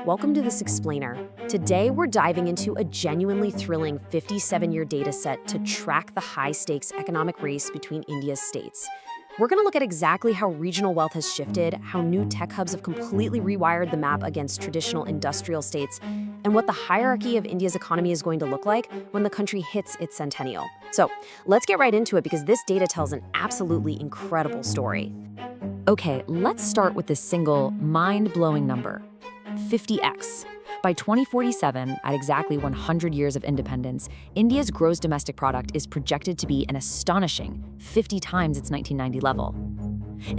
welcome to this explainer. Today we're diving into a genuinely thrilling 57-year data set to track the high-stakes economic race between India's states. We're going to look at exactly how regional wealth has shifted, how new tech hubs have completely rewired the map against traditional industrial states, and what the hierarchy of India's economy is going to look like when the country hits its centennial. So let's get right into it because this data tells an absolutely incredible story. Okay, let's start with this single, mind-blowing number, 50x. By 2047, at exactly 100 years of independence, India's gross domestic product is projected to be an astonishing 50 times its 1990 level.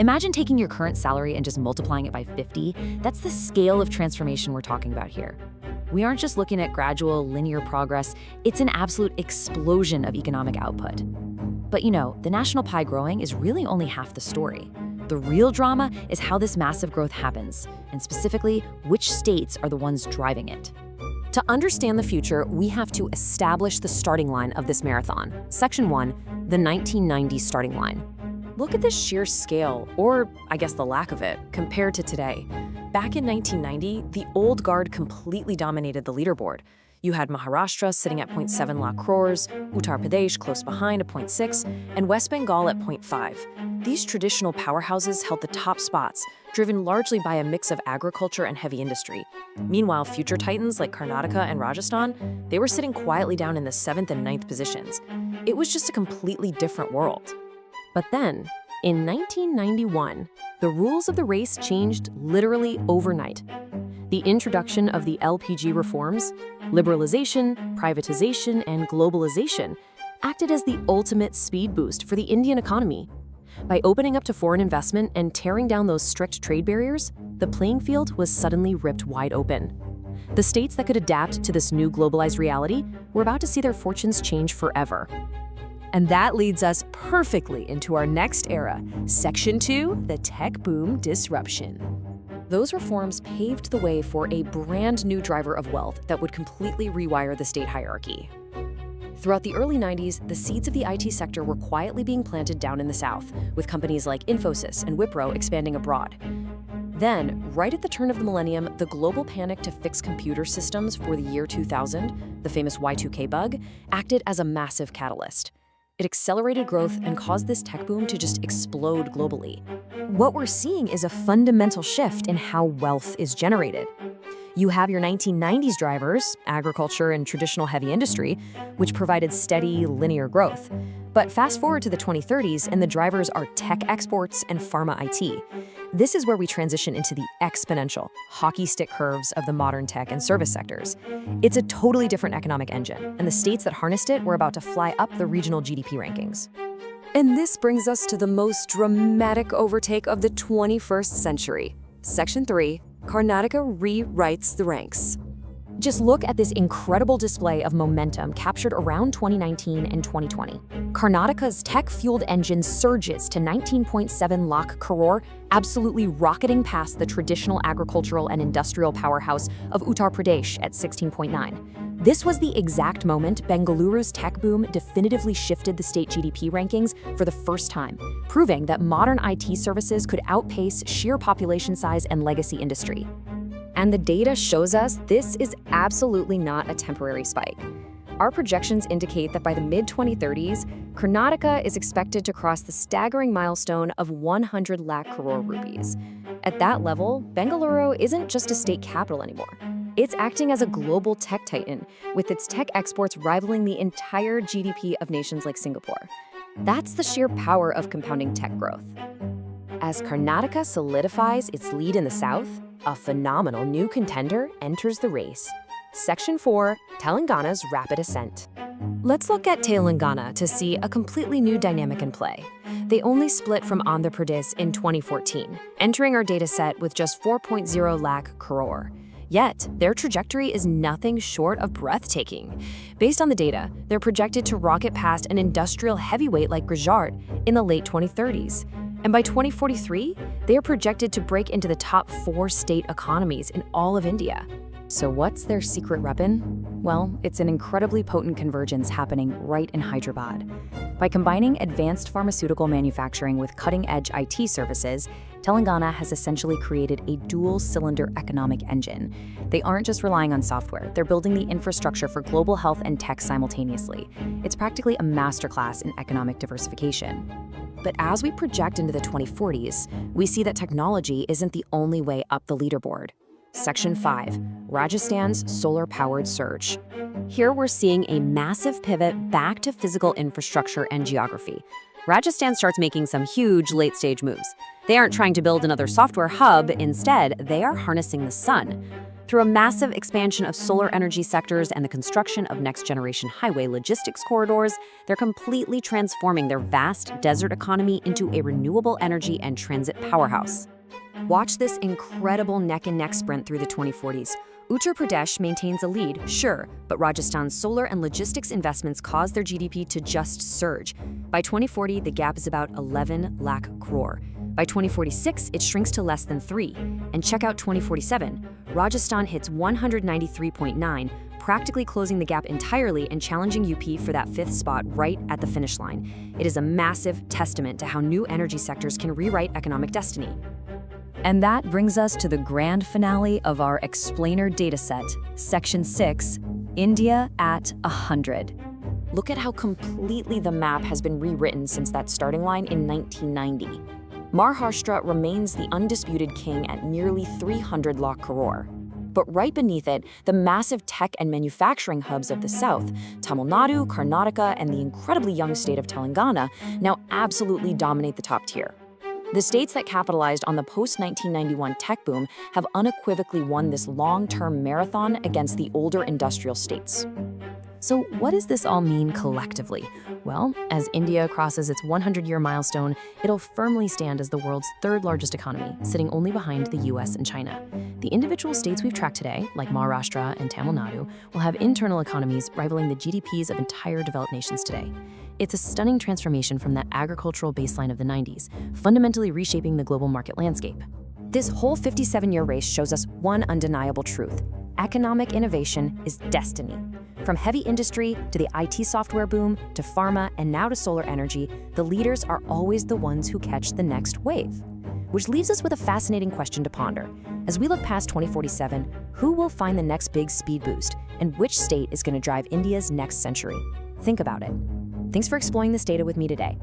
Imagine taking your current salary and just multiplying it by 50. That's the scale of transformation we're talking about here. We aren't just looking at gradual, linear progress, it's an absolute explosion of economic output. But the national pie growing is really only half the story. The real drama is how this massive growth happens, and specifically, which states are the ones driving it. To understand the future, we have to establish the starting line of this marathon. Section 1, the 1990s starting line. Look at the sheer scale, or I guess the lack of it, compared to today. Back in 1990, the old guard completely dominated the leaderboard. You had Maharashtra sitting at 0.7 lakh crores, Uttar Pradesh close behind at 0.6, and West Bengal at 0.5. These traditional powerhouses held the top spots, driven largely by a mix of agriculture and heavy industry. Meanwhile, future titans like Karnataka and Rajasthan, they were sitting quietly down in the 7th and 9th positions. It was just a completely different world. But then, in 1991, the rules of the race changed literally overnight. The introduction of the LPG reforms, liberalisation, privatization, and globalization acted as the ultimate speed boost for the Indian economy. By opening up to foreign investment and tearing down those strict trade barriers, the playing field was suddenly ripped wide open. The states that could adapt to this new globalized reality were about to see their fortunes change forever. And that leads us perfectly into our next era, Section 2, the tech boom disruption. Those reforms paved the way for a brand new driver of wealth that would completely rewire the state hierarchy. Throughout the early 90s, the seeds of the IT sector were quietly being planted down in the South, with companies like Infosys and Wipro expanding abroad. Then, right at the turn of the millennium, the global panic to fix computer systems for the year 2000, the famous Y2K bug, acted as a massive catalyst. It accelerated growth and caused this tech boom to just explode globally. What we're seeing is a fundamental shift in how wealth is generated. You have your 1990s drivers, agriculture and traditional heavy industry, which provided steady, linear growth. But fast forward to the 2030s, and the drivers are tech exports and pharma IT. This is where we transition into the exponential, hockey stick curves of the modern tech and service sectors. It's a totally different economic engine, and the states that harnessed it were about to fly up the regional GDP rankings. And this brings us to the most dramatic overtake of the 21st century. Section 3, Karnataka rewrites the ranks. Just look at this incredible display of momentum captured around 2019 and 2020. Karnataka's tech-fueled engine surges to 19.7 lakh crore, absolutely rocketing past the traditional agricultural and industrial powerhouse of Uttar Pradesh at 16.9. This was the exact moment Bengaluru's tech boom definitively shifted the state GDP rankings for the first time, proving that modern IT services could outpace sheer population size and legacy industry. And the data shows us this is absolutely not a temporary spike. Our projections indicate that by the mid-2030s, Karnataka is expected to cross the staggering milestone of 100 lakh crore rupees. At that level, Bengaluru isn't just a state capital anymore. It's acting as a global tech titan, with its tech exports rivaling the entire GDP of nations like Singapore. That's the sheer power of compounding tech growth. As Karnataka solidifies its lead in the South, a phenomenal new contender enters the race. Section 4, Telangana's rapid ascent. Let's look at Telangana to see a completely new dynamic in play. They only split from Andhra Pradesh in 2014, entering our data set with just 4.0 lakh crore. Yet, their trajectory is nothing short of breathtaking. Based on the data, they're projected to rocket past an industrial heavyweight like Gujarat in the late 2030s. And by 2043, they are projected to break into the top 4 state economies in all of India. So what's their secret weapon? Well, it's an incredibly potent convergence happening right in Hyderabad. By combining advanced pharmaceutical manufacturing with cutting-edge IT services, Telangana has essentially created a dual-cylinder economic engine. They aren't just relying on software, they're building the infrastructure for global health and tech simultaneously. It's practically a masterclass in economic diversification. But as we project into the 2040s, we see that technology isn't the only way up the leaderboard. Section 5, Rajasthan's solar-powered surge. Here we're seeing a massive pivot back to physical infrastructure and geography. Rajasthan starts making some huge late-stage moves. They aren't trying to build another software hub, instead, they are harnessing the sun. Through a massive expansion of solar energy sectors and the construction of next-generation highway logistics corridors, they're completely transforming their vast desert economy into a renewable energy and transit powerhouse. Watch this incredible neck-and-neck sprint through the 2040s. Uttar Pradesh maintains a lead, sure, but Rajasthan's solar and logistics investments cause their GDP to just surge. By 2040, the gap is about 11 lakh crore. By 2046, it shrinks to less than 3. And check out 2047. Rajasthan hits 193.9, practically closing the gap entirely and challenging UP for that 5th spot right at the finish line. It is a massive testament to how new energy sectors can rewrite economic destiny. And that brings us to the grand finale of our explainer dataset, Section 6, India at 100. Look at how completely the map has been rewritten since that starting line in 1990. Maharashtra remains the undisputed king at nearly 300 lakh crore. But right beneath it, the massive tech and manufacturing hubs of the south, Tamil Nadu, Karnataka, and the incredibly young state of Telangana, now absolutely dominate the top tier. The states that capitalized on the post-1991 tech boom have unequivocally won this long-term marathon against the older industrial states. So what does this all mean collectively? Well, as India crosses its 100-year milestone, it'll firmly stand as the world's 3rd largest economy, sitting only behind the US and China. The individual states we've tracked today, like Maharashtra and Tamil Nadu, will have internal economies rivaling the GDPs of entire developed nations today. It's a stunning transformation from that agricultural baseline of the 90s, fundamentally reshaping the global market landscape. This whole 57-year race shows us one undeniable truth. Economic innovation is destiny. From heavy industry to the IT software boom to pharma and now to solar energy, the leaders are always the ones who catch the next wave. Which leaves us with a fascinating question to ponder. As we look past 2047, who will find the next big speed boost, and which state is going to drive India's next century? Think about it. Thanks for exploring this data with me today.